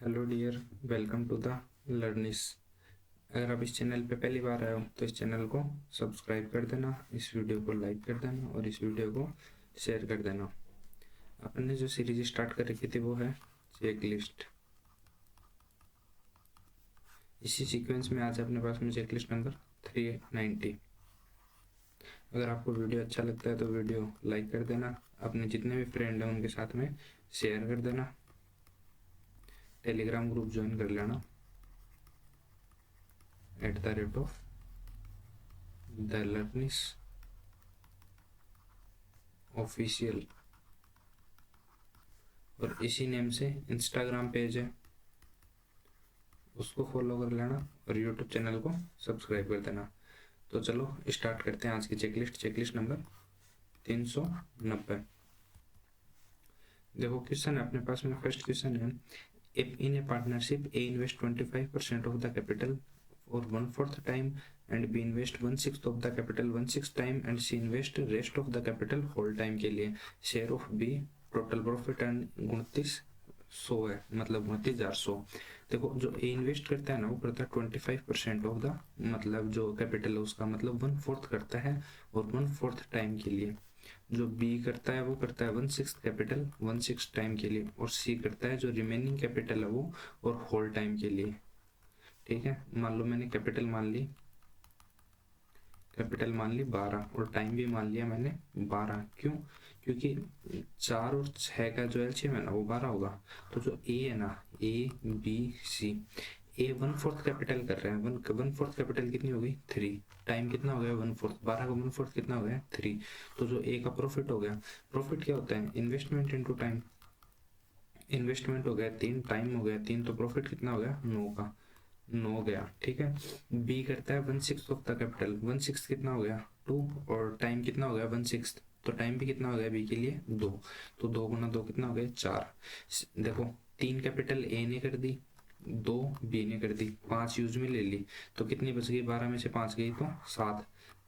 Hello dear, welcome to the Learnis. अगर आप इस चैनल पे पहली बार आए हो तो इस चैनल को सब्सक्राइब कर देना, इस वीडियो को लाइक कर देना और इस वीडियो को शेयर कर देना। अपन ने जो सीरीज स्टार्ट कर रखी थी वो है चेक लिस्ट। इसी सीक्वेंस में आज अपने पास में चेक लिस्ट नंबर 390। अगर आपको वीडियो अच्छा लगता है तो वीडियो लाइक कर देना, अपने जितने भी फ्रेंड हैं उनके साथ में शेयर कर देना, टेलीग्राम ग्रुप ज्वाइन कर लेना @the learnis ऑफिशियल, और इसी नेम से इंस्टाग्राम पेज है उसको फॉलो कर लेना और यूट्यूब चैनल को सब्सक्राइब कर देना। तो चलो स्टार्ट करते हैं आज की चेकलिस्ट नंबर 390। देखो क्वेश्चन है अपने पास में। फर्स्ट क्वेश्चन है, if in a partnership A invest 25% of the capital और 1/4 time and B invest 1/6 of the capital 1/6 time and C invest rest of the capital whole time के लिए, share of B total profit and 2900 है, मतलब 29,400। देखो जो ए invest करता है ना वो करता है 25% ऑफ द, मतलब जो कैपिटल है उसका, मतलब 1/4 करता है और 1/4 टाइम के लिए। जो बी करता है वो करता है 1/6 कैपिटल 1/6 टाइम के लिए, और सी करता है जो रिमेनिंग कैपिटल है वो और होल टाइम के लिए। ठीक है, मान लो मैंने कैपिटल मान ली 12 और टाइम भी मान लिया मैंने 12। क्यों? क्योंकि 4 और 6 का जो एलसीएम है ना वो 12 होगा। तो जो ए है ना, A B C, A 1/4 capital कर रहे हैं। 1/4 कैपिटल कितनी होगी 3, टाइम कितना हो गया 1/4, 12 का 1/4 कितना हो गया 3। तो जो ए का प्रॉफिट हो गया, प्रॉफिट क्या होता है इन्वेस्टमेंट इनटू टाइम। इन्वेस्टमेंट हो गया 3, टाइम हो गया 3, तो प्रॉफिट कितना हो गया 9 का 9 गया। ठीक है, बी करता है 1/6 ऑफ द कैपिटल, 1/6 कितना हो गया 2, और टाइम कितना हो गया 1/6, तो टाइम भी कितना हो गया बी के लिए 2। तो 2 गुना 2 कितना हो गया 4। देखो 3 कैपिटल ए ने कर दी, 2 बी ने कर दी, 5 यूज में ले ली, तो कितनी बच गई 12 में से 5 गई तो 7।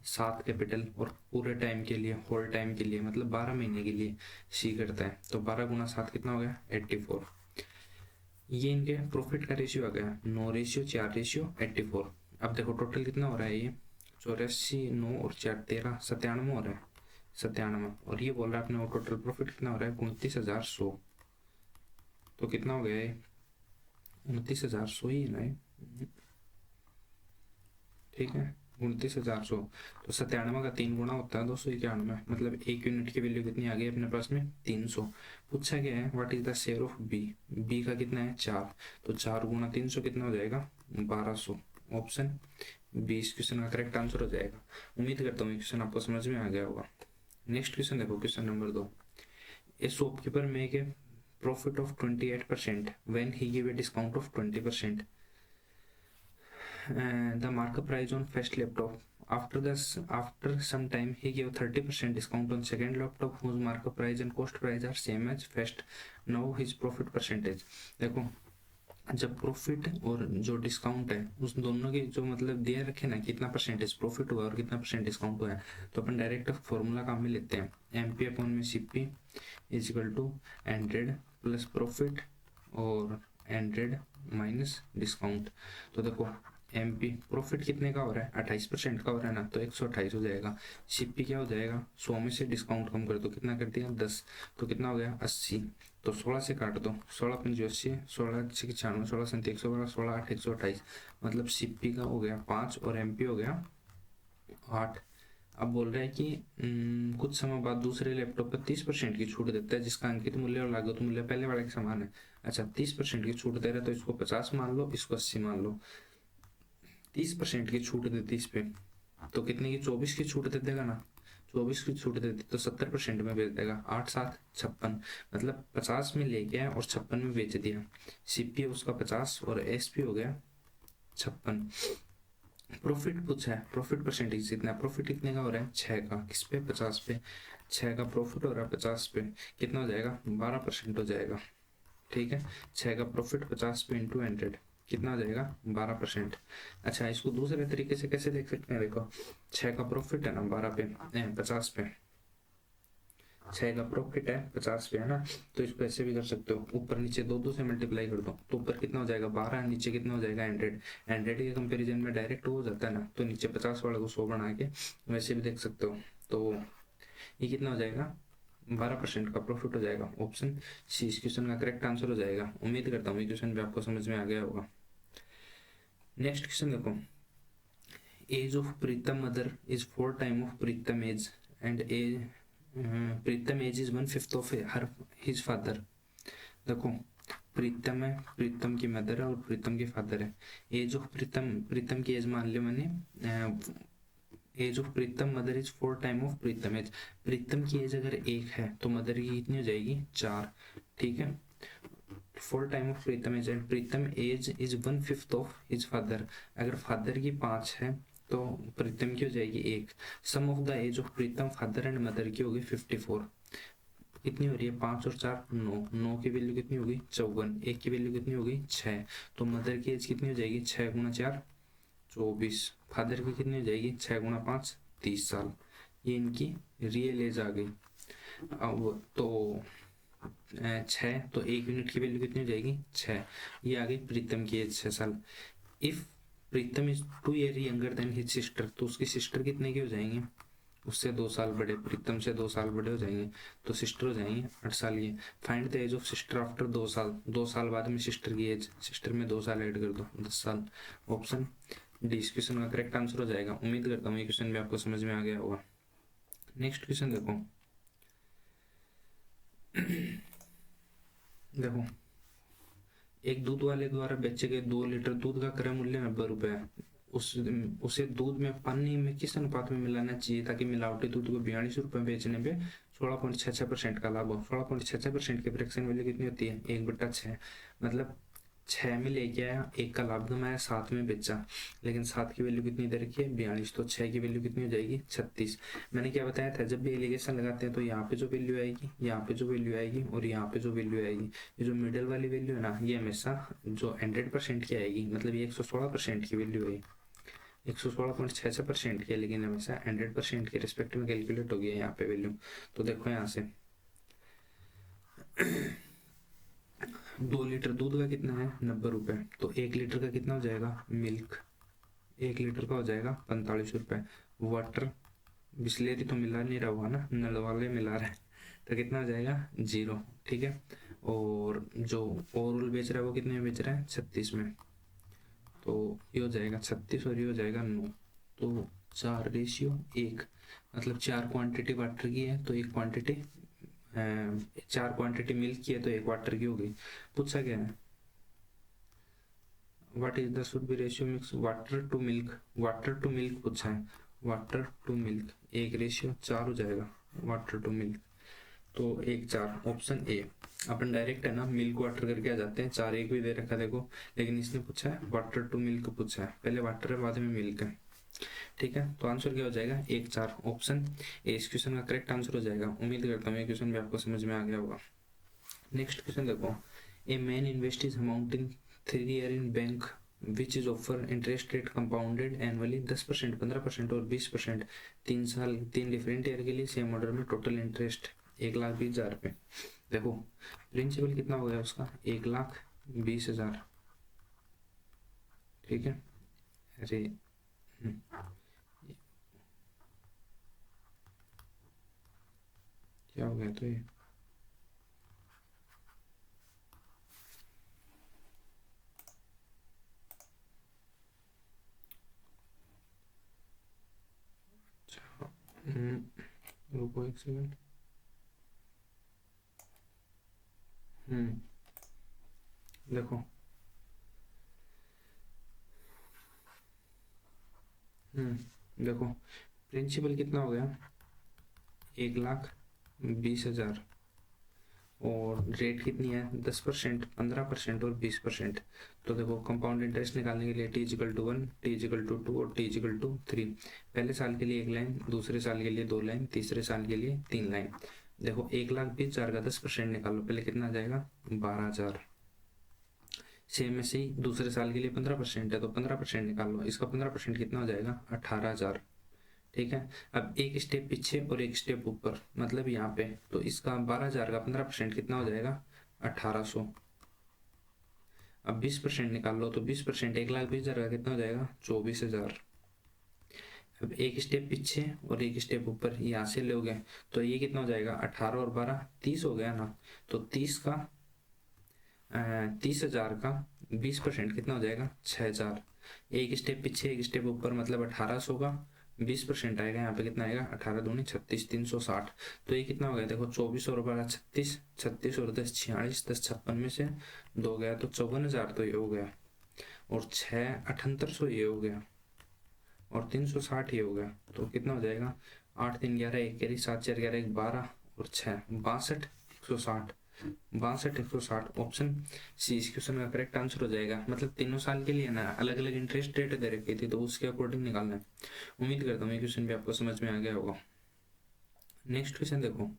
7 कैपिटल और पूरे टाइम के लिए, होल टाइम के लिए, मतलब 12 महीने के लिए सी करता है। तो 12 गुना 7 कितना हो गया 84। ये इनके प्रॉफिट का रेशियो आ गया 9:4:84। अब देखो टोटल कितना हो रहा है, ये 84, 9 और 4 13, 97 हो रहा है, 97। और ये बोल रहा है अपने वो टोटल प्रॉफिट कितना हो रहा है 29,100। तो कितना हो गया ये 29,100 ही है ना ये। ठीक है 29,100। तो 97 का 3 गुना होता है 291, मतलब 1 यूनिट की वैल्यू कितनी आ गई अपने पास में 300। पूछा गया है what is the share of B, B का कितना है 4, तो 4 गुना 300 कितना हो जाएगा 1200। ऑप्शन बी इस क्वेश्चन का करेक्ट आंसर हो जाएगा। उम्मीद करता हूँ क्वेश्चन आपको समझ में आ गया होगा। नेक्स्ट क्वेश्चन देखो, question number 2। A shopkeeper make a profit of 28% when he give a discount of 20%. The markup price on first laptop. After some time he gave 30% discount on second laptop whose markup price and cost price are same as first. Now his profit percentage. देखो जब profit और जो discount है उस दोनों के जो मतलब दिए रखे ना, कितना परसेंटेज प्रॉफिट हुआ और कितना परसेंट डिस्काउंट हुआ है, तो अपन डायरेक्ट फॉर्मूला काम में लेते हैं। एम पी अपॉन में C P is equal to 100 plus profit और 100 माइनस डिस्काउंट। तो देखो एम पी प्रॉफिट कितने का हो रहा है 28% का हो रहा है ना, तो 128 हो जाएगा। सीपी क्या हो जाएगा 100 में से डिस्काउंट कम कर दो, कितना कर दिया 10, तो कितना हो गया 80। तो 16 से काट दो, 16 पंजे 80, 16 6 96, 16 7 112, 16 8 128, मतलब सीपी का हो गया 5 और एमपी हो गया 8। अब बोल रहा है कि कुछ समय बाद दूसरे लैपटॉप पर 30% की छूट देता है जिसका अंकित मूल्य और लागत मूल्य पहले वाले के समान है। अच्छा 30% की छूट दे रहा है तो इसको 50 मान लो, इसको 80 मान लो। 30% की छूट देती इस पे तो कितने की 24 की छूट दे देगा ना, 24 की छूट देती तो 70% में बेच देगा। 8 7 56, मतलब 50 में ले गया और 56 में बेच दिया। सीपी उसका 50 और एसपी हो गया 56। प्रॉफिट पूछा है, प्रॉफिट परसेंटेज कितना, प्रॉफिट कितने का हो रहा है 6 का, किस पे 50 पे, 6 का प्रॉफिट हो रहा है 50 पे, कितना हो जाएगा 12% हो जाएगा। ठीक है, 6 का प्रॉफिट 50 पे इंटू 100 कितना हो जाएगा 12%। अच्छा इसको दूसरे तरीके से कैसे देख सकते हैं, देखो 6 का प्रॉफिट है ना 12 पे 50 पे, 6 का प्रॉफिट है 50 पे, है ना। तो इसको ऐसे भी कर सकते हो, ऊपर नीचे दो से मल्टीप्लाई कर दो, तो ऊपर कितना हो जाएगा 12, नीचे कितना हो जाएगा 100। 100 के कंपेरिजन में डायरेक्ट हो जाता है ना, तो नीचे 50 वाले को 100 बना के वैसे भी देख सकते हो। तो ये कितना हो जाएगा 12% का प्रॉफिट हो जाएगा। ऑप्शन सी इस क्वेश्चन का करेक्ट आंसर हो जाएगा। उम्मीद करता हूँ ये क्वेश्चन भी आपको समझ में आ गया होगा। नेक्स्ट क्वेश्चन देखो, age of Pritam mother is 4 time of Pritam age and age Pritam age is 1/5 of her his father. देखो प्रीतम है, प्रीतम की मदर है और प्रीतम के फादर है। एज ऑफ प्रीतम, प्रीतम की एज मान ली मैंने, age of Pritam mother is 4 time of Pritam age. प्रीतम की एज अगर 1 है तो मदर की कितनी हो जाएगी 4, ठीक है। 4 time of Pritam age and Pritam age is 1/5 of his father. अगर फादर की 5 है तो प्रीतम की हो जाएगी 1। Sum of the age of Pritam father and mother की होगी 54। कितनी हो रही है 5 और 4 9, 9 की वैल्यू कितनी होगी 54, 1 की वैल्यू कितनी होगी 6। तो मदर की एज कितनी हो जाएगी 6 गुना 4 24। फादर की कितनी हो जाएगी 6 गुना 5 30 साल। ये इनकी रियल एज आ गई। अब तो 6, तो 1 यूनिट की वैल्यू कितनी हो जाएगी 6। ये आ गई प्रीतम की एज 6 साल। If Pritam is 2 year younger than his sister, तो उसकी सिस्टर कितने की हो जाएंगे, उससे 2 साल बड़े, प्रीतम से 2 साल बड़े हो जाएंगे, तो सिस्टर हो जाएंगे 8 साल की। Find the age of sister after 2 साल, 2 साल बाद में सिस्टर की एज, सिस्टर में 2 साल ऐड कर दो 10 साल। ऑप्शन डी इस क्वेश्चन का करेक्ट आंसर हो जाएगा। उम्मीद करता हूँ ये क्वेश्चन भी आपको समझ में आ गया होगा। नेक्स्ट क्वेश्चन देखो देखो एक दूध वाले द्वारा बेचे गए 2 लीटर दूध का क्रय मूल्य 90 रुपए है। उसे दूध में पानी में किस अनुपात में मिलाना चाहिए ताकि मिलावटी दूध को 42 रुपए बेचने पे 16.66% का लाभ हो। 16.66% की फ्रैक्शन वैल्यू कितनी होती है 1/6। मतलब 6 में लेके आया, 1 का लाभ कमाया, 7 में बेचा, लेकिन 7 की वैल्यू कितनी दे रखी है 42, तो 6 की वैल्यू कितनी हो जाएगी 36। मैंने क्या बताया था, जब भी एलिगेशन लगाते हैं तो यहाँ पे जो वैल्यू आएगी, यहाँ पे जो वैल्यू आएगी और यहाँ पे जो वैल्यू आएगी, ये जो मिडिल वाली वैल्यू है ना, ये हमेशा जो 100% की आएगी। मतलब ये 116% की वैल्यू है, 116.66% की है, लेकिन हमेशा 100% के रिस्पेक्ट में कैलकुलेट हो गया यहाँ पे वैल्यू। तो देखो यहाँ से 2 लीटर दूध का कितना है 90 रुपए, तो 1 लीटर का कितना हो जाएगा मिल्क, 1 लीटर का हो जाएगा 45 रुपए। वाटर बिस्लेरी तो मिला नहीं रहा हुआ ना, नल वाले मिला रहा है, तो कितना हो जाएगा 0, ठीक है। और जो ओवरऑल बेच रहा है वो कितने में बेच रहा है 36 में, तो ये हो जाएगा 36 और ये हो जाएगा 9, तो 4:1। मतलब 4 क्वांटिटी वाटर की है तो 1 क्वांटिटी 4 क्वांटिटी मिल्क की है तो 1 वाटर की हो गई। पूछा क्या है what is the should be ratio mix water to milk, water to milk पूछा है, वाटर टू मिल्क 1:4 हो जाएगा वाटर टू मिल्क, तो 1:4 ऑप्शन ए। अपन डायरेक्ट है ना मिल्क वाटर करके आ जाते हैं, 4:1 भी दे रखा देखो, लेकिन इसने पूछा है वाटर टू मिल्क पूछा है, पहले वाटर है बाद में मिल्क है, ठीक है। तो आंसर क्या हो जाएगा 1:4 ऑप्शन ए इस क्वेश्चन का करेक्ट आंसर हो जाएगा। उम्मीद करता हूँ ये क्वेश्चन भी आपको समझ में आ गया होगा। नेक्स्ट क्वेश्चन देखो, a man invest is amount in 3 year in bank which is offer interest rate compounded annually 10%, 15% और 20%। 3 साल 3 डिफरेंट ईयर के लिए सेम ऑर्डर में टोटल इंटरेस्ट 1,20,000 रुपये। देखो प्रिंसिपल कितना हो गया उसका 1,20,000, ठीक है। अरे क्या हो गया, तो ये रुको एक सेकंड। देखो देखो प्रिंसिपल कितना हो गया 1,20,000 और रेट कितनी है 10%, 15% और 20%। तो देखो कंपाउंड इंटरेस्ट निकालने के लिए t=1, t=2 और t=3। पहले साल के लिए 1 लाइन, दूसरे साल के लिए 2 लाइन, तीसरे साल के लिए 3 लाइन। देखो 1,20,000 का 10% निकालो, पहले कितना आ जाएगा 12,000। सेम में से ही दूसरे साल के लिए 15% है तो 15% निकाल लो, इसका 15% कितना हो जाएगा 18,000, ठीक है। अब एक स्टेप पीछे और एक स्टेप ऊपर, मतलब यहाँ पे, तो इसका 12,000 का 15% कितना हो जाएगा? 1800। अब 20% निकाल लो, तो 20% 1,20,000 का कितना हो जाएगा? 24,000। अब एक स्टेप पीछे और एक स्टेप ऊपर यहाँ से लोगे तो ये कितना हो जाएगा? 18 और 12 30 हो गया ना। तो 30,000 का 20% कितना हो जाएगा? 6,000। एक स्टेप पीछे एक स्टेप ऊपर, मतलब 1800 का 20% आएगा, यहाँ पे कितना आएगा? 18 दूनी 36, 360। तो ये कितना हो गया? देखो 24 और 12 36, 36 और 10 46, 10 56 में से 2 गया तो 54,000 तो ये हो गया, और 6 7800 ये हो गया, और 360 ये हो गया। तो कितना हो जाएगा? 8 3 11 1 कैरी, 7 4 11 1 12 और 6 62 160। 62 160 ऑप्शन सी इस क्वेश्चन का करेक्ट आंसर हो जाएगा। मतलब तीनों साल के लिए ना अलग अलग इंटरेस्ट रेट दे रखी थी, तो उसके अकॉर्डिंग निकालना है। उम्मीद करता हूँ ये क्वेश्चन भी आपको समझ में आ गया होगा। नेक्स्ट क्वेश्चन देखो।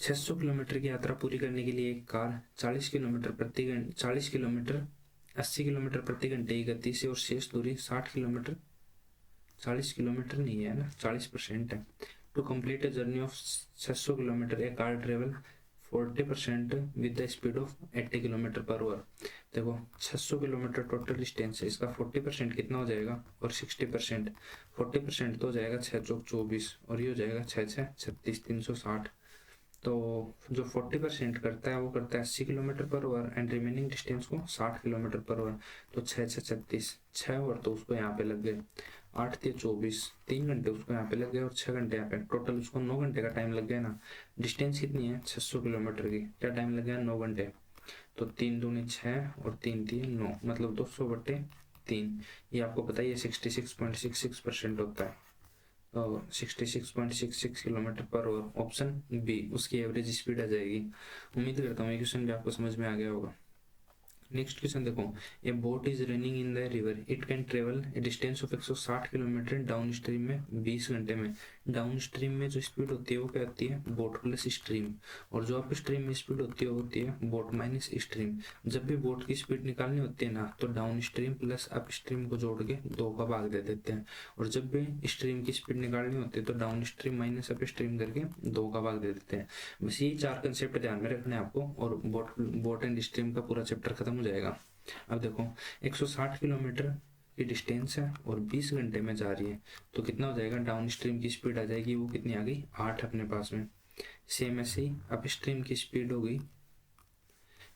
600 किलोमीटर की यात्रा पूरी करने के लिए एक कार 40 किलोमीटर 80 किलोमीटर प्रति घंटे की गति से और शेष दूरी 60 किलोमीटर 40 किलोमीटर नहीं है ना, 40% है। To complete a journey of 600 kilometre a car travel 40% with the speed of 80 kilometre per hour. देखो 600 किलोमीटर टोटल डिस्टेंस है, इसका 40% कितना हो जाएगा? और 60%, 40% तो हो जाएगा 6 चौक 24, और ये हो जाएगा 6 6 36 360। तो जो 40% करता है वो करता है 80 kilometre per our and remaining distance को 60 किलोमीटर पर आवर। तो 6 6 36, 6 और तो उसको यहाँ पे लग गए 8 3 24, 3 घंटे उसको यहाँ पे लग गए और 6 घंटे यहाँ पे, टोटल उसको 9 घंटे का टाइम लग गया ना। डिस्टेंस कितनी है? 600 किलोमीटर की, क्या टाइम लग गया? 9 घंटे। तो 3 दूनी 6 और 3 3 9, मतलब 200/3। ये आपको पता ही है 66.66% होता है। तो 66.66 kilometre per hour, option B उसकी एवरेज स्पीड आ जाएगी। उम्मीद करता हूँ ये क्वेश्चन भी आपको समझ में आ गया होगा। नेक्स्ट क्वेश्चन देखो। ए boat is running in the river, it can travel A distance of 160 kilometre down stream में 20 घंटे में। डाउन स्ट्रीम में जो स्पीड होती है वो क्या होती है? Boat plus stream. और जो अप स्ट्रीम में स्पीड होती है वो होती है बोट माइनस स्ट्रीम। जब भी बोट की स्पीड निकालनी होती है ना, तो down stream plus up stream को जोड़ के 2 का भाग दे देते हैं, और जब भी स्ट्रीम की स्पीड निकालनी होती है तो down stream minus up stream करके 2 का भाग दे देते हैं। बस ये 4 कंसेप्ट ध्यान में रखने हैं आपको, और बोट एंड स्ट्रीम का पूरा चैप्टर खत्म हो जाएगा। अब देखो 160 किलोमीटर की डिस्टेंस है और 20 घंटे में जा रही है, तो कितना हो जाएगा? डाउन स्ट्रीम की स्पीड आ जाएगी, वो कितनी आ गई? 8 अपने पास में। सेम ऐसे ही अप स्ट्रीम की स्पीड हो गई।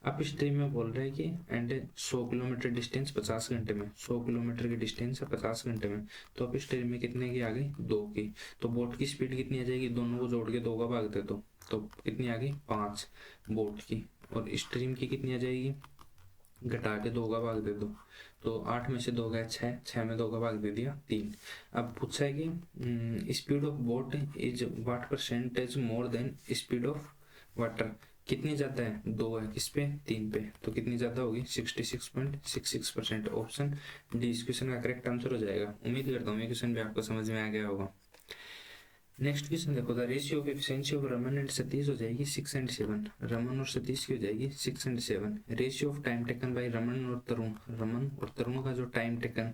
अप स्ट्रीम में बोल रहे हैं कि एंड 100 किलोमीटर डिस्टेंस 50 घंटे में, 100 किलोमीटर की डिस्टेंस है 50 घंटे में, तो अप स्ट्रीम में कितने की आ गई? 2 की। तो बोट की स्पीड कितनी आ जाएगी? दोनों को जोड़ के 2 का भाग दे दो, तो कितनी आ गई? 5 बोट की। और स्ट्रीम की कितनी आ जाएगी? घटा के 2 का भाग दे दो, तो 8 में से 2 गया 6, 6 में 2 का भाग दे दिया 3। अब पूछा है कि speed of boat is what percentage more than speed of water. कितनी ज्यादा है? 2 है, किस पे? 3 पे, तो कितनी ज्यादा होगी? 66.66%। ऑप्शन डी इस क्वेश्चन का करेक्ट आंसर हो जाएगा। उम्मीद करता हूँ ये क्वेश्चन भी आपको समझ में आ गया होगा। नेक्स्ट क्वेश्चन देखो। The ratio of efficiency of Raman and Satish हो जाएगी 6 and 7। रमन और सतीश की हो जाएगी 6 and 7। Ratio of time taken by Raman और तरुण, रमन और तरुण का जो टाइम टेकन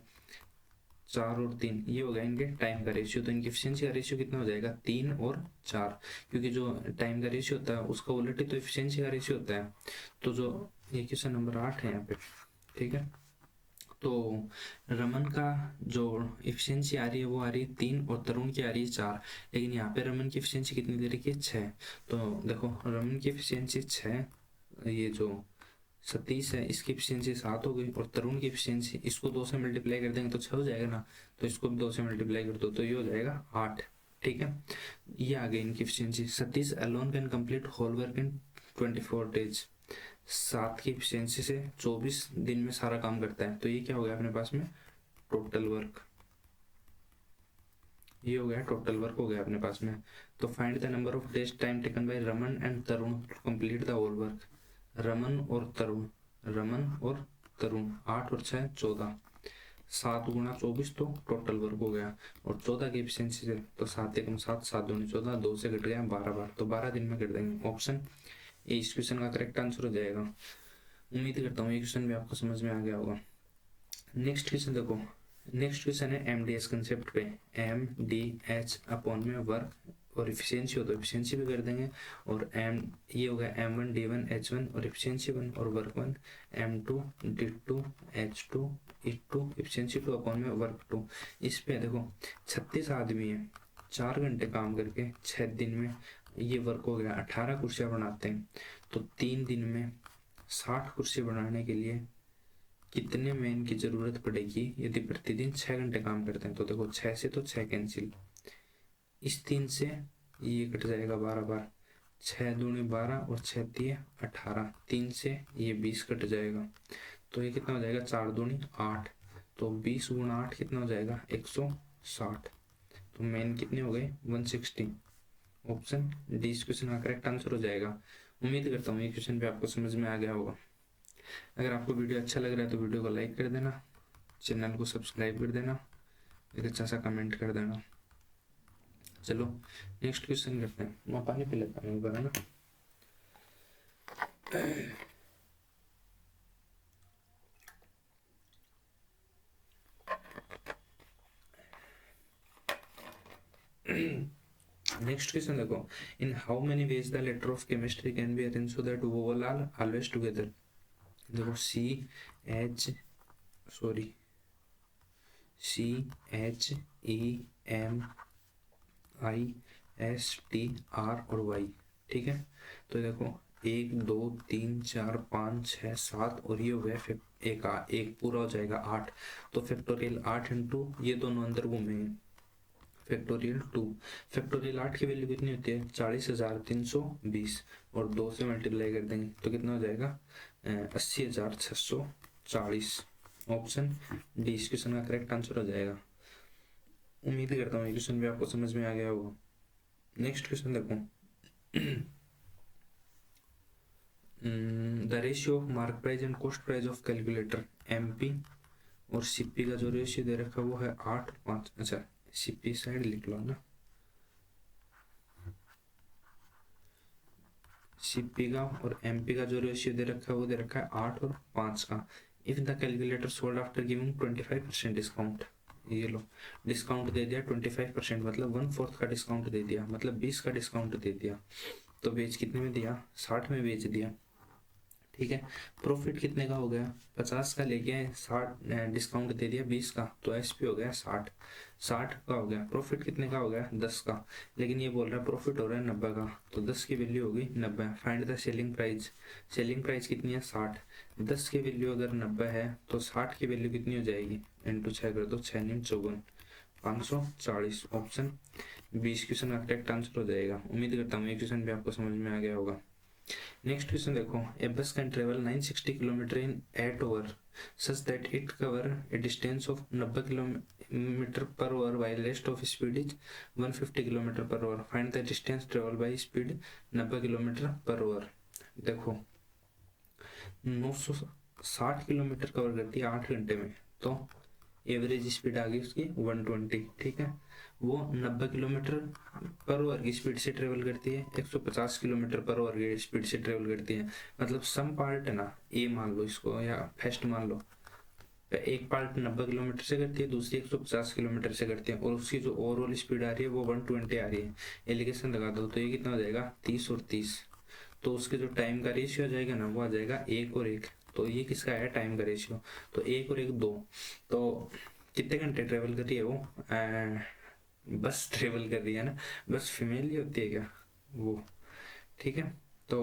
4 और 3, ये हो गया इनके टाइम का रेशियो। तो इनकी एफिशिएंसी का रेशियो कितना हो जाएगा? 3 और 4, क्योंकि जो टाइम का रेशियो होता है उसका उलट ही तो एफिशिएंसी का रेशियो होता है। तो जो ये क्वेश्चन नंबर 8 है यहाँ पे, ठीक है। तो रमन का जो एफिशिएंसी आ रही है वो आ रही है 3 और तरुण की आ रही है 4, लेकिन यहाँ पे रमन की एफिशिएंसी कितनी दे रखी है? 6। तो देखो रमन की एफिशिएंसी 6, ये जो सतीश है इसकी एफिशिएंसी 7 हो गई, और तरुण की एफिशिएंसी, इसको 2 से मल्टीप्लाई कर देंगे तो 6 हो जाएगा ना, तो इसको भी 2 से मल्टीप्लाई कर दो तो ये हो जाएगा 8। ठीक है, ये आ गई इनकी efficiency. Satish alone can complete whole work in 24 days. 7 की एफिशिएंसी से 24 दिन में सारा काम करता है, तो ये क्या हो गया अपने पास में? Total work. ये हो गया टोटल वर्क हो गया अपने पास में। तो find the number of days time taken by Raman and Tarun to complete the whole work. Raman और तरुण, रमन और तरुण 8 और 6 14, 7 गुणा 24 तो टोटल वर्क हो गया, और 14 की एफिशिएंसी से तो 7 एकम 7, 7 दूनी 14, 2 से घट गया 12 बार, तो 12 दिन में कर देंगे। ऑप्शन ए इस क्वेश्चन का करेक्ट आंसर हो जाएगा। उम्मीद करता हूँ ये क्वेश्चन भी आपको समझ में आ गया होगा। नेक्स्ट क्वेश्चन देखो। नेक्स्ट क्वेश्चन है एमडीएस कंसेप्ट पे, एम डी एच अपॉन में वर्क और इफिशियंसी हो तो इफिशियंसी भी कर देंगे, और एम ये हो गया M1 D1 H1 और इफिशियंसी 1 और work 1, M2 D2 H2 E2 efficiency 2 upon में वर्क 2। इस पे देखो 36 आदमी है, 4 घंटे काम करके 6 दिन में ये वर्क हो गया, 18 कुर्सियाँ बनाते हैं, तो 3 दिन में 60 कुर्सी बनाने के लिए कितने मैन की जरूरत पड़ेगी यदि प्रतिदिन 6 घंटे काम करते हैं। तो देखो 6 से तो 6 कैंसिल, इस 3 से ये कट जाएगा 12 बार, 6 दूनी 12 और 6 दिए 18, 3 से ये 20 कट जाएगा, तो ये कितना हो जाएगा 4 दूनी 8, तो 20 गुणा 8 कितना हो जाएगा 160, तो मैन कितने हो गए 160। ऑप्शन डी इस क्वेश्चन का करेक्ट आंसर हो जाएगा। उम्मीद करता हूँ ये क्वेश्चन भी आपको समझ में आ गया होगा। अगर आपको वीडियो अच्छा लग रहा है तो वीडियो को लाइक कर देना, चैनल को सब्सक्राइब कर देना, एक अच्छा सा कमेंट कर देना। चलो नेक्स्ट क्वेश्चन करते हैं। मैं पानी पी लेता हूँ एक बार, है ना। नेक्स्ट क्वेश्चन देखो, in how many ways the letter of chemistry can be arrange so that vowel are always together. देखो CHEMISTR और Y, ठीक है। तो देखो 1 2 3 4 5 6 7 और ये हो गया एक पूरा हो जाएगा 8, तो फैक्टोरियल 8 इंटू ये दोनों अंदर घूमेंगे, फैक्टोरियल 2, फैक्टोरियल 8 की वैल्यू कितनी होती है 40,320 और 2 से मल्टीप्लाई कर देंगे तो कितना हो जाएगा 80,640। ऑप्शन डी इस क्वेश्चन का करेक्ट आंसर हो जाएगा। उम्मीद करता हूँ ये क्वेश्चन भी आपको समझ में आ गया होगा। नेक्स्ट क्वेश्चन देखो, the ratio of mark price and cost price of calculator MP और सीपी का जो रेशियो दे रखा है वो है 8 5। अच्छा सीपी साइड लिख लो ना, सीपी का और एमपी का जो रेशियो दे रखा है वो दे रखा है 8 और 5 का। If the calculator sold after giving 25% discount, ये लो डिस्काउंट दे दिया 25%, मतलब 1/4 का डिस्काउंट दे दिया, मतलब 20 का डिस्काउंट दे दिया, तो बेच कितने में दिया 60 में बेच दिया, ठीक है। प्रॉफिट कितने का हो गया 50 का लेके 60 डिस्काउंट दे दिया 20 का, तो एसपी हो गया 60 का हो गया। प्रॉफिट कितने का हो गया 10 का, लेकिन ये बोल रहा है प्रॉफिट हो रहा है 90 का, तो 10 की वैल्यू होगी 90। Find the selling price, selling price कितनी है 60, 10 की वैल्यू अगर 90 है तो 60 की वैल्यू कितनी हो जाएगी, इंटू 6 कर दो, 6 9 54, 540। ऑप्शन 20 क्वेश्चन का करेक्ट आंसर हो जाएगा। उम्मीद करता हूँ ये क्वेश्चन भी आपको समझ में आ गया होगा। नेक्स्ट क्वेश्चन देखो, a bus can travel 960 kilometre in 8 hour such that it cover a distance of 90 kilometre per hour while rest of speed is 150 kilometre per hour. Find the distance travel by speed 90 kilometre per hour. देखो 960 kilometre cover करती है 8 घंटे में, तो average speed आ गई उसकी 120, ठीक है। वो 90 किलोमीटर पर आवर की स्पीड से ट्रेवल करती है, 150 किलोमीटर पर आवर की स्पीड से ट्रेवल करती है। मतलब सम पार्ट है ना, ए मान लो इसको या फर्स्ट मान लो, एक पार्ट 90 किलोमीटर से करती है, दूसरी 150 किलोमीटर से करती है, और उसकी जो ओवरऑल स्पीड आ रही है वो 120 आ रही है। एलिगेशन लगा दो तो ये कितना हो जाएगा 30 और 30, तो उसके जो टाइम का रेशियो आ जाएगा ना वो आ जाएगा 1 और 1। तो ये किसका है टाइम का रेशियो, तो 1 और 1 2, तो कितने घंटे ट्रेवल कर रही है वो बस ट्रेवल कर रही है ना, बस फीमेल ही होती है क्या वो, ठीक है। तो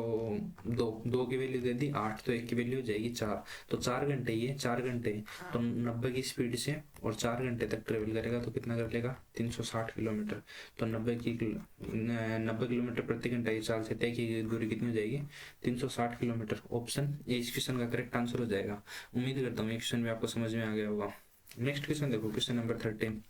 दो दो की वैल्यू दे दी 8, तो 1 की वैल्यू हो जाएगी 4, तो 4 घंटे, ये 4 घंटे तो 90 की स्पीड से और 4 घंटे तक ट्रेवल करेगा तो कितना कर लेगा 360 किलोमीटर। तो 90 किलोमीटर प्रति घंटा ये चाल से तय की गई दूरी कितनी हो जाएगी 360 किलोमीटर। ऑप्शन ये इस क्वेश्चन का करेक्ट आंसर हो जाएगा। उम्मीद करता हूँ ये क्वेश्चन भी आपको समझ में आ गया होगा। नेक्स्ट क्वेश्चन देखो, question number 13।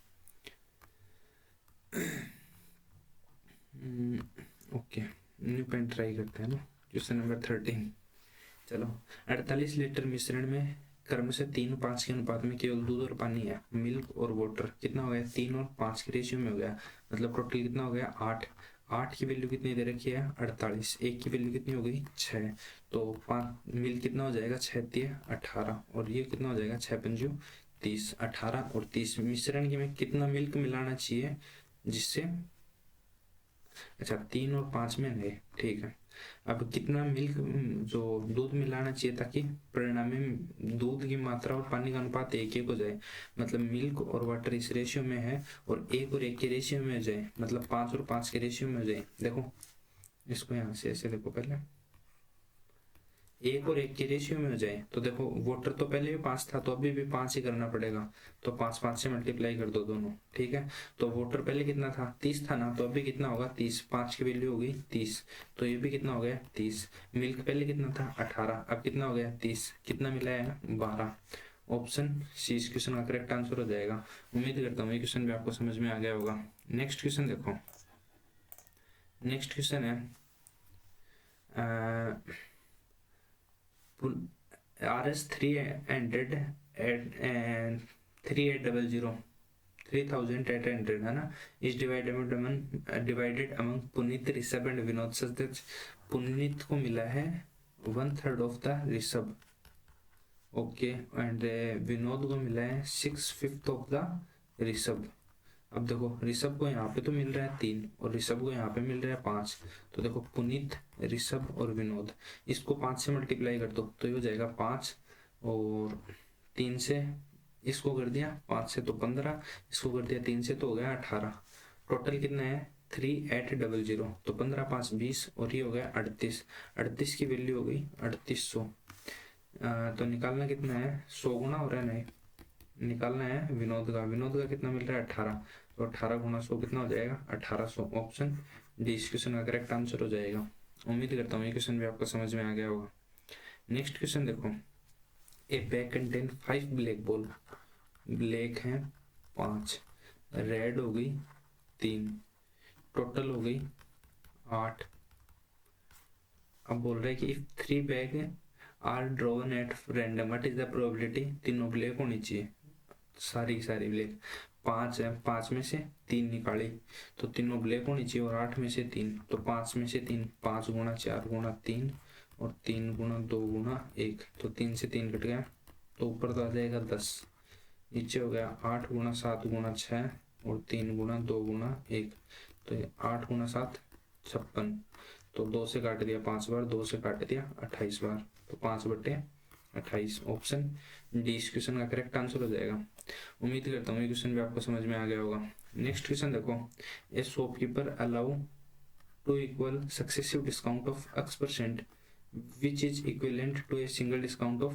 Okay new pen try करते हैं ना। क्वेश्चन नंबर 13, चलो 48 लीटर मिश्रण में क्रमशः 3 और 5 के अनुपात में केवल दूध और पानी है, मिल्क और वाटर कितना हो गया 3 और 5 के रेशियो में हो गया, मतलब टोटल कितना हो गया 8। 8 की वैल्यू कितनी दे रखी है 48, 1 की वैल्यू कितनी हो गई 6, तो 5 मिल्क कितना हो जाएगा 6 18 और ये कितना हो जाएगा 6 5 30, 18 और 30 मिश्रण की में कितना मिल्क मिलाना चाहिए जिससे, अच्छा 3 और 5 में है, ठीक है। अब कितना मिल्क जो दूध मिलाना चाहिए ताकि परिणामी दूध की मात्रा और पानी का अनुपात 1:1 हो जाए, मतलब मिल्क और वाटर इस रेशियो में है और 1 और 1 के रेशियो में हो जाए, मतलब 5 और 5 के रेशियो में हो जाए। देखो इसको यहाँ से ऐसे देखो, पहले 1 और 1 के रेशियो में हो जाए तो देखो वाटर तो पहले भी 5 था तो अभी भी 5 ही करना पड़ेगा, तो 5 5 से मल्टीप्लाई कर दो दोनों, ठीक है। तो वाटर पहले कितना था, 30 था ना, तो अभी कितना होगा 30, 5 की वैल्यू होगी 30, तो ये भी कितना हो गया 30। मिल्क पहले कितना था 18, अब कितना हो गया 30, कितना मिला है 12। ऑप्शन सी इस क्वेश्चन का करेक्ट आंसर हो जाएगा। उम्मीद करता हूँ ये क्वेश्चन भी आपको समझ में आ गया होगा। नेक्स्ट क्वेश्चन देखो, नेक्स्ट क्वेश्चन है RS 300 and 3800 है ना, इस divided among Puneet, Rishabh and Vinod such that Puneet को मिला है 1/3 of the Rishabh, okay, and Vinod को मिला है 6/5 ऑफ द ऋषभ। अब देखो ऋषभ को यहाँ पे तो मिल रहा है 3 और ऋषभ को यहाँ पे मिल रहा है 5, तो देखो पुनीत, ऋषभ और विनोद, इसको 5 से मल्टीप्लाई कर दो तो ये हो जाएगा 5, और 3 से इसको कर दिया 5 से तो 15, इसको कर दिया 3 से तो हो गया 18। टोटल कितना है 3800, तो 15 5 20 और ये हो गया 38, 38 की वैल्यू हो गई 3800। तो निकालना कितना है, 100 गुना हो रहा है, नहीं निकालना है विनोद का, विनोद का कितना मिल रहा है 18, तो 18 गुना 100 कितना हो जाएगा 1800। ऑप्शन डी इस क्वेश्चन का करेक्ट आंसर हो जाएगा। उम्मीद करता हूँ ये क्वेश्चन भी आपको समझ में आ गया होगा। नेक्स्ट क्वेश्चन देखो, ए bag contain 5 black ball, black है 5, रेड हो गई 3, टोटल हो गई 8। अब बोल रहे हैं कि if 3 bag are drawn at random what is the probability, तीनों ब्लैक होनी चाहिए, सारी ब्लैक, 5 है, 5 में से 3 निकाली तो तीनों ब्लैक होनी चाहिए, और 8 में से 3 तो 5 में से 3, 5 गुना 4 गुना 3 और 3 गुना 2 गुना 1, तो 3 से 3 कट गया तो ऊपर तो आ जाएगा 10, नीचे हो गया 8 गुना 7 गुना 6 और 3 गुना 2 गुना 1, तो 8 गुना 7 56, तो 2 से काट दिया 5 बार, 2 से काट दिया 28 बार, तो 5/28। ऑप्शन डी इस क्वेश्चन का करेक्ट आंसर हो जाएगा। उम्मीद करता हूँ ये क्वेश्चन भी आपको समझ में आ गया होगा। नेक्स्ट क्वेश्चन देखो, a shopkeeper allow to equal successive discount of x% which is equivalent to a single discount of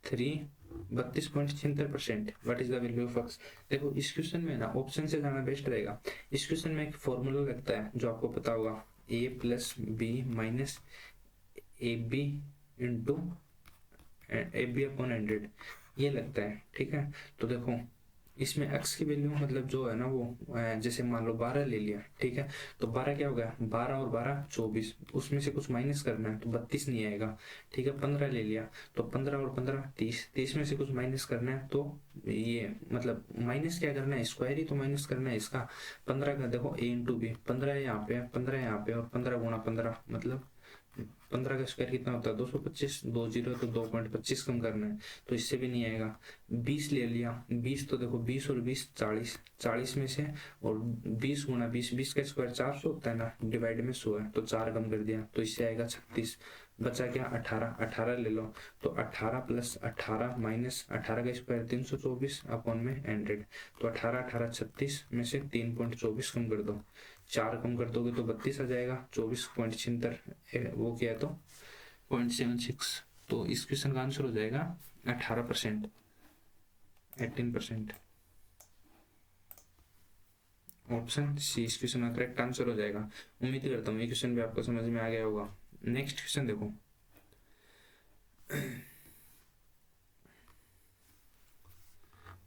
32.76%, what is the value of x। देखो इस क्वेश्चन में ना ऑप्शन से जाना बेस्ट रहेगा। इस क्वेश्चन में एक फॉर्मूला लगता है जो आपको पता होगा, a + b minus ab into AB/100, ये लगता है, ठीक है। तो देखो इसमें x की वैल्यू मतलब जो है ना वो जैसे मान लो 12 ले लिया, ठीक है, तो 12 क्या हो गया, 12 और 12 24, उसमें से कुछ माइनस करना है तो 32 नहीं आएगा, ठीक है। 15 ले लिया तो 15 और 15 30, 30 में से कुछ माइनस करना है तो ये मतलब माइनस क्या करना है, स्क्वायर ही तो माइनस करना है इसका। 15 का देखो a इंटू बी, 15 यहाँ पे है, 15 यहाँ पे और 15 गुणा 15, मतलब 15 का स्क्वायर कितना होता है 225, 2 जीरो तो 2.25 कम करना है तो इससे भी नहीं आएगा। 20 ले लिया, 20 तो देखो 20 और 20 40, 40 में से और 20 गुना 20, 20 का स्क्वायर 400 होता है ना, डिवाइड में 100 है तो 4 कम कर दिया तो इससे आएगा 36। बचा क्या 18, 18 ले लो तो 18 + 18 माइनस 18 का स्क्वायर 324 अपॉन में 100, तो 18 18 36 में से 3.24 कम कर दो, 4 कम कर दोगे तो 32 आ जाएगा, 24.76 वो क्या है तो 0.76, तो इस क्वेश्चन का आंसर हो जाएगा 18%, 18%। ऑप्शन सी इस क्वेश्चन का करेक्ट आंसर हो जाएगा। उम्मीद करता हूँ ये क्वेश्चन भी आपको समझ में आ गया होगा। नेक्स्ट क्वेश्चन देखो,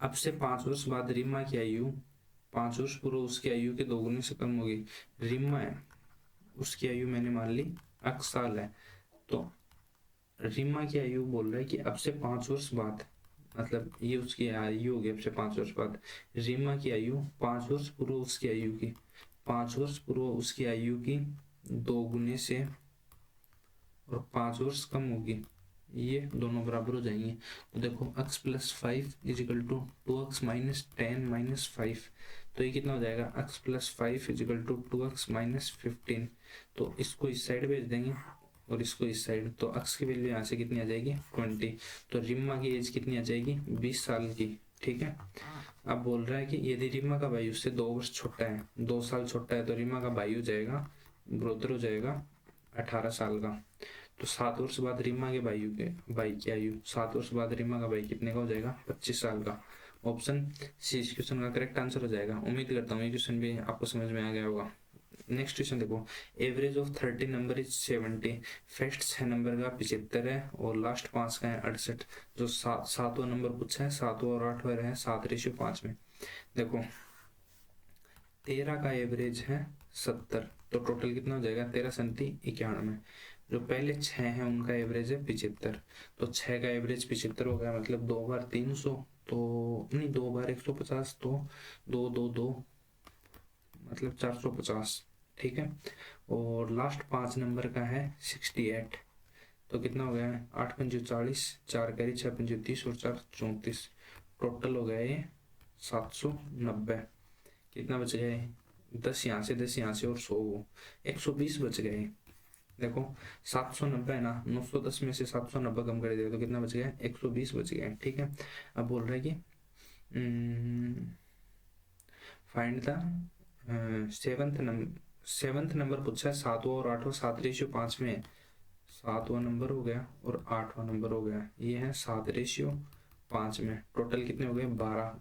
अब से 5 वर्ष बाद रीमा की आयु 5 वर्ष पूर्व उसकी आयु के 2 गुने से कम होगी। रीमा है, उसकी आयु मैंने मान ली 8 साल है, तो रीमा की आयु बोल रहा है कि अब से 5 वर्ष बाद, मतलब ये उसकी आयु होगी अब से 5 वर्ष बाद। रीमा की आयु 5 वर्ष पूर्व उसकी आयु की, 5 वर्ष पूर्व उसकी आयु की 2 गुने से और 5 वर्ष कम होगी, ये दोनों बराबर हो जाएंगे। तो देखो x plus 5 is equal to 2x minus 10 minus 5, तो ये कितना हो जाएगा x plus 5 is equal to 2x minus 15। तो इसको इस साइड भेज देंगे और इसको इस साइड, तो x की वैल्यू यहाँ से कितनी आ जाएगी 20। तो रिम्मा की एज कितनी आ जाएगी 20 साल की। ठीक है, अब बोल रहा है कि यदि रिम्मा का भाई उससे 2 वर्ष छोटा है, 2 साल छोटा है, तो रिम्मा का भाई हो जाएगा, ब्रोदर हो जाएगा 18 साल का। तो 7 वर्ष बाद रीमा के भाई की आयु, 7 वर्ष बाद रीमा का भाई कितने का हो जाएगा 25 साल का। ऑप्शन सी इस क्वेश्चन का करेक्ट आंसर हो जाएगा। उम्मीद करता हूँ ये क्वेश्चन भी आपको समझ में आ गया होगा। नेक्स्ट क्वेश्चन देखो, average of 30 number is 70। First 6 number का 75 है और लास्ट 5 का है 68। जो सातवां नंबर पूछा है, 7वां और 8वां है 7:5 में। देखो 13 का एवरेज है 70, तो टोटल कितना हो जाएगा 13 संति 91। जो पहले 6 हैं उनका एवरेज है 75, तो 6 का एवरेज 75 हो गया, मतलब 2 बार 300, तो नहीं 2 बार 150, तो 2 2 2 मतलब 450। ठीक है, और लास्ट 5 नंबर का है 68, तो कितना हो गया 8 पंजे 40, 4 कैरी 6 पंजे 30 और 4 34, टोटल हो गया ये 790। कितना बच गए 10 यहाँ से 10 यहाँ से और 100 120 बच गए। देखो 790 है ना, 910 में से 790 कम कर दिया तो कितना बच गया 120 बच गया। ठीक है, अब बोल रहा है कि फाइंड द सेवंथ नंबर पूछा है, 7वां और 8वां 7:5 में है। 7वां नंबर हो गया और 8वां नंबर हो गया, ये है 7:5 में। टोटल कितने हो गए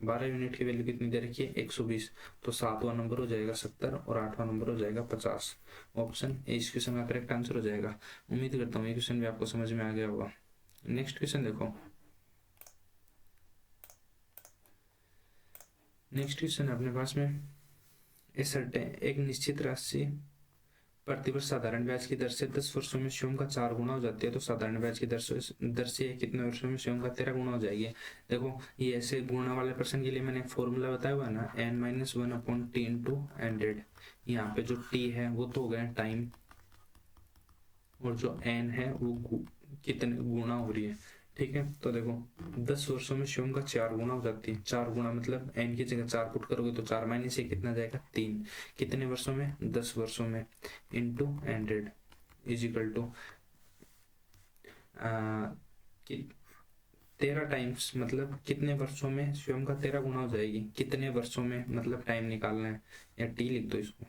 12 यूनिट की वैल्यू कितनी दे रखी है 120। तो 7वां नंबर हो जाएगा 70 और 8वां नंबर हो जाएगा 50। ऑप्शन ए इस क्वेश्चन का करेक्ट आंसर हो जाएगा। उम्मीद करता हूँ ये क्वेश्चन भी आपको समझ में आ गया होगा। नेक्स्ट क्वेश्चन देखो, नेक्स्ट क्वेश्चन अपने पास में एक निश्चित राशि प्रतिवर्ष साधारण ब्याज की दर से 10 वर्षों में स्वयं का 4 गुना हो जाती है, तो साधारण ब्याज की दर से कितने वर्षों में स्वयं का 13 गुना हो जाएगी। देखो ये ऐसे गुणा वाले प्रश्न के लिए मैंने फॉर्मूला बताया हुआ है ना, n-1/t इंटू 100। यहाँ पे जो t है वो तो हो गया टाइम, और जो n है वो कितने गुना हो रही है। ठीक है, तो देखो 10 वर्षों में स्वयं का 4 गुना हो जाती है। 4 गुना मतलब n की जगह 4 पुट करोगे तो 4 माइनस 1 कितना जाएगा 3। कितने वर्षों में 10 वर्षों में, into 100 is equal to 13 times, मतलब कितने वर्षों में स्वयं का 13 गुना हो जाएगी। कितने वर्षों में मतलब टाइम निकालना है, या टी लिख दो इसको,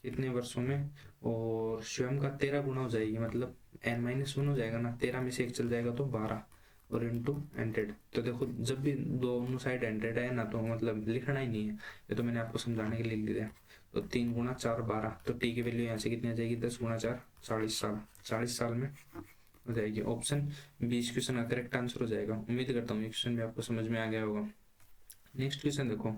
कितने वर्षों में और स्वयं का 13 गुना हो जाएगी, मतलब n-1 हो जाएगा ना, 13 में से 1 चल जाएगा तो 12 और इंटू 100। तो देखो जब भी दोनों साइड 100 है ना, तो मतलब लिखना ही नहीं है, ये तो मैंने आपको समझाने के लिए लिख दिया। तो 3 गुना 4 12, तो टी की वैल्यू यहाँ से कितनी आ जाएगी 10 गुना 4 40 साल, 40 साल में हो जाएगी। ऑप्शन बी इस क्वेश्चन का करेक्ट आंसर हो जाएगा। उम्मीद करता हूँ ये क्वेश्चन भी आपको समझ में आ गया होगा। नेक्स्ट क्वेश्चन देखो,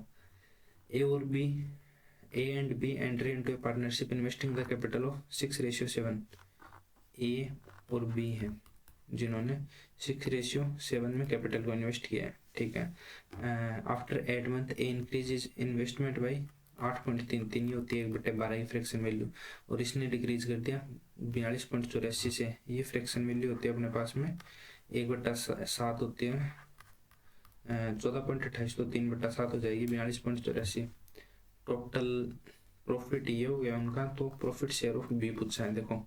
A and B enter into a partnership investing the capital of 6:7। A और B है जिन्होंने 6:7 में कैपिटल को इन्वेस्ट किया है। ठीक है, after 8 month A increase investment by 8.33 होती है 1/12 की फ्रैक्शन वैल्यू, और इसने डिक्रीज कर दिया 42.84 से। ये फ्रैक्शन वैल्यू होती है अपने पास में 1/7 होती है 14.28, तो 3/7 हो जाएगी 42.84। टोटल प्रॉफिट ये हो गया उनका, तो प्रॉफिट शेयर ऑफ बी पूछा है। देखो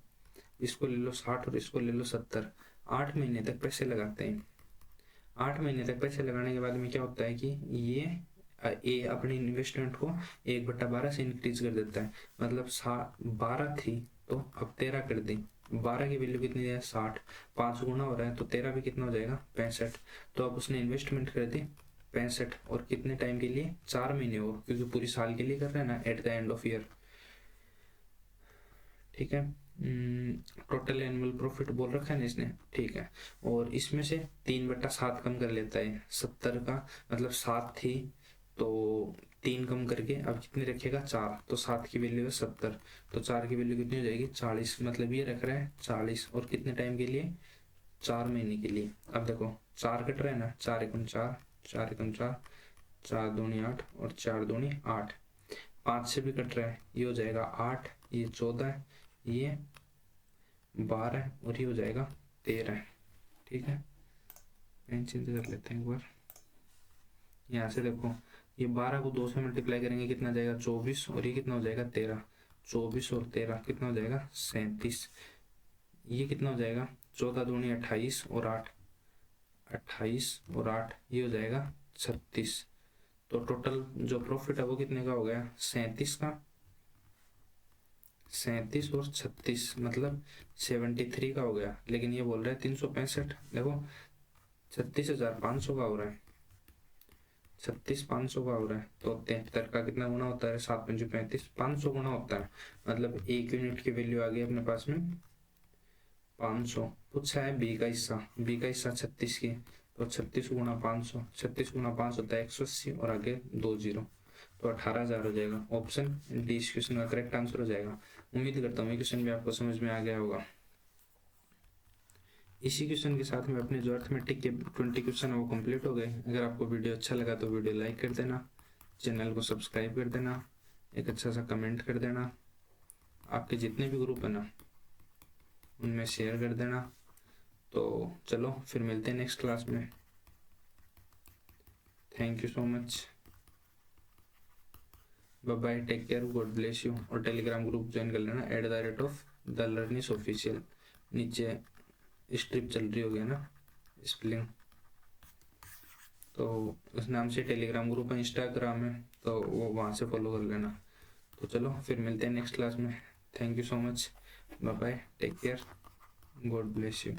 इसको ले लो 60 और इसको ले लो 70, 8 महीने तक पैसे लगाते हैं। 8 महीने तक पैसे लगाने के बाद में क्या होता है कि ये ए अपनी इन्वेस्टमेंट को 1/12 से इंक्रीज कर देता है, मतलब 12 थी तो अब 13 कर दी। 12 की वैल्यू कितनी है 60, 5 गुना हो रहा है, तो 13 भी कितना हो जाएगा 65। तो अब उसने इन्वेस्टमेंट कर दी 65, और कितने टाइम के लिए 4 महीने और, क्योंकि पूरी साल के लिए कर रहे हैं ना, at the end of year. ठीक है, टोटल एनुअल प्रॉफिट बोल रखा है ना इसने। ठीक है, और इसमें से 3/7 कम कर लेता है 70 का, मतलब 7 थी तो 3 कम करके अब कितनी रखेगा 4, तो 7 की वैल्यू है 70, तो 4 की वैल्यू कितनी हो जाएगी 40, मतलब ये रख रहा है 40, और कितने टाइम के लिए 4 महीने के लिए। अब देखो 4 कट रहा है ना, 4 एकम 4, 4 एकम 4, 4 दूनी 8 और 4 दूनी 8, 5 से भी कट रहा है, ये हो जाएगा 8, ये 14, ये 12 और ये हो जाएगा 13। ठीक है, पेन चेंज कर लेते हैं एक बार। यहाँ से देखो, ये 12 को 2 से मल्टीप्लाई करेंगे कितना हो जाएगा 24, और ये कितना हो जाएगा 13। 24 और 13 कितना हो जाएगा 37। ये कितना हो जाएगा 14 दूनी 28 और 8, 28 और 8 ये हो जाएगा 36। तो टोटल जो प्रॉफिट है वो कितने का हो गया 37 का। 37 और 36 मतलब 73 का हो गया। लेकिन ये बोल रहा है 365, देखो 36,500 का हो रहा है, 36,500 का हो रहा है। तो 73 का कितना गुना होता है 7 पंजे 35, 500 गुना होता है। मतलब 1 यूनिट की वैल्यू आ गई अपने पास में 500। पूछा है बी का हिस्सा, बी का हिस्सा 36 की, तो 36 गुना 500, 36 गुना 5 होता है 180 और आगे 2 जीरो, तो 18,000 हो जाएगा। ऑप्शन डी इस क्वेश्चन का करेक्ट आंसर हो जाएगा। उम्मीद करता हूँ ये क्वेश्चन भी आपको समझ में आ गया होगा। इसी क्वेश्चन के साथ में अपने जो अर्थमेटिक के 20 क्वेश्चन है वो कंप्लीट हो गए। अगर आपको वीडियो अच्छा लगा तो वीडियो लाइक कर देना, चैनल को सब्सक्राइब कर देना, एक अच्छा सा कमेंट कर देना, आपके जितने भी ग्रुप है ना उनमें शेयर कर देना। तो चलो फिर मिलते हैं नेक्स्ट क्लास में। Thank you so much, bye bye, take care, God bless you. और टेलीग्राम ग्रुप ज्वाइन कर लेना @द_लर्निस_ऑफिशियल। नीचे स्ट्रिप चल रही होगी ना स्पेलिंग, तो उस नाम से टेलीग्राम ग्रुप है, इंस्टाग्राम है, तो वो वहाँ से फॉलो कर लेना। तो चलो फिर मिलते हैं नेक्स्ट क्लास में। Thank you so much, bye bye, take care, God bless you.